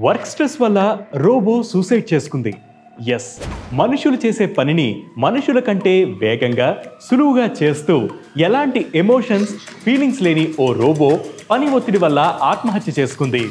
Work stress వల్ల robo suicide చేసుకుంది. Yes, మనుషులు చేసే పనిని మనుషుల కంటే వేగంగా సులువుగా చేస్తూ ఎలాంటి ఎమోషన్స్ ఫీలింగ్స్ లేని ఓ రోబో పని ఒత్తిడి వల్ల ఆత్మహత్య చేసుకుంది.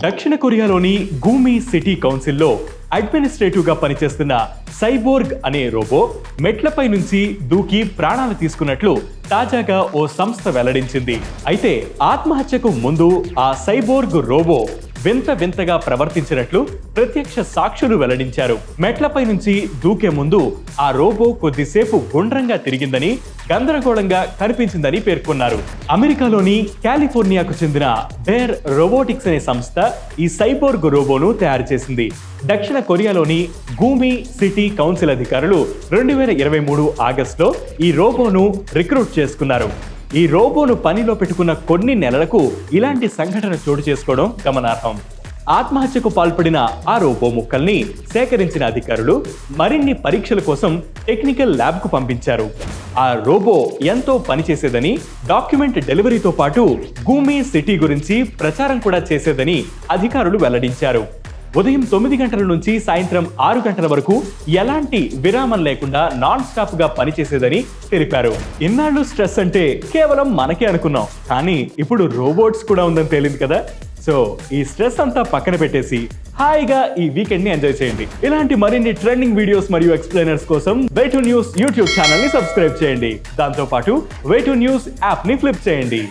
దక్షిణ కొరియాలోని గూమి సిటీ కౌన్సిల్లో అడ్మినిస్ట్రేటివ్గా పనిచేస్తున్న సైబోర్గ్ అనే రోబో మెట్లపై నుంచి దూకి ప్రాణాలు తీసుకున్నట్లు తాజాగా ఓ సంస్థ వెల్లడించింది. అయితే ఆత్మహత్యకు ముందు ఆ సైబోర్గ్ రోబో వింతగా ప్రవర్తించినట్లు ప్రత్యక్ష సాక్షులు వెల్లడించారు. మెట్లపై నుంచి దూకే ముందు ఆ రోబో కొద్దిసేపు గుండ్రంగా తిరిగిందని, గందరగోళంగా కనిపించిందని పేర్కొన్నారు. అమెరికాలోని కాలిఫోర్నియాకు చెందిన బేర్ రోబోటిక్స్ అనే సంస్థ ఈ సైబోర్గ్ రోబోను తయారు చేసింది. దక్షిణ కొరియాలోని గూమి సిటీ కౌన్సిల్ అధికారులు 2023 ఆగస్టులో ఈ రోబోను రిక్రూట్ చేసుకున్నారు. ఈ రోబోను పనిలో పెట్టుకున్న కొన్ని నెలలకు ఇలాంటి సంఘటన చోటు చేసుకోవడం గమనార్హం. ఆత్మహత్యకు పాల్పడిన ఆ రోబో ముక్కల్ని సేకరించిన అధికారులు మరిన్ని పరీక్షల కోసం టెక్నికల్ ల్యాబ్కు పంపించారు. ఆ రోబో ఎంతో పనిచేసేదని, డాక్యుమెంట్ డెలివరీతో పాటు గూమి సిటీ గురించి ప్రచారం కూడా చేసేదని అధికారులు వెల్లడించారు. ఉదయం 9 గంటల నుంచి సాయంత్రం 6 గంటల వరకు ఎలాంటి విరామం లేకుండా నాన్ స్టాప్ గా పనిచేసేదని తెలిపారు. ఇన్నాళ్ళు స్ట్రెస్ అంటే కేవలం మనకే అనుకున్నాం, కానీ ఇప్పుడు రోబోట్స్ కూడా ఉందని తేలింది కదా. సో ఈ స్ట్రెస్ అంతా పక్కన పెట్టేసి హాయిగా ఈ వీకెండ్ ని ఎంజాయ్ చేయండి. ఇలాంటి మరిన్ని ట్రెండింగ్ వీడియోస్ మరియు ఎక్స్ప్లెయినర్స్ కోసం వే2 న్యూస్ యూట్యూబ్ ఛానల్ ని సబ్స్క్రైబ్ చేయండి. దాంతో పాటు వే2 న్యూస్ యాప్ ని ఫ్లిప్ చేయండి.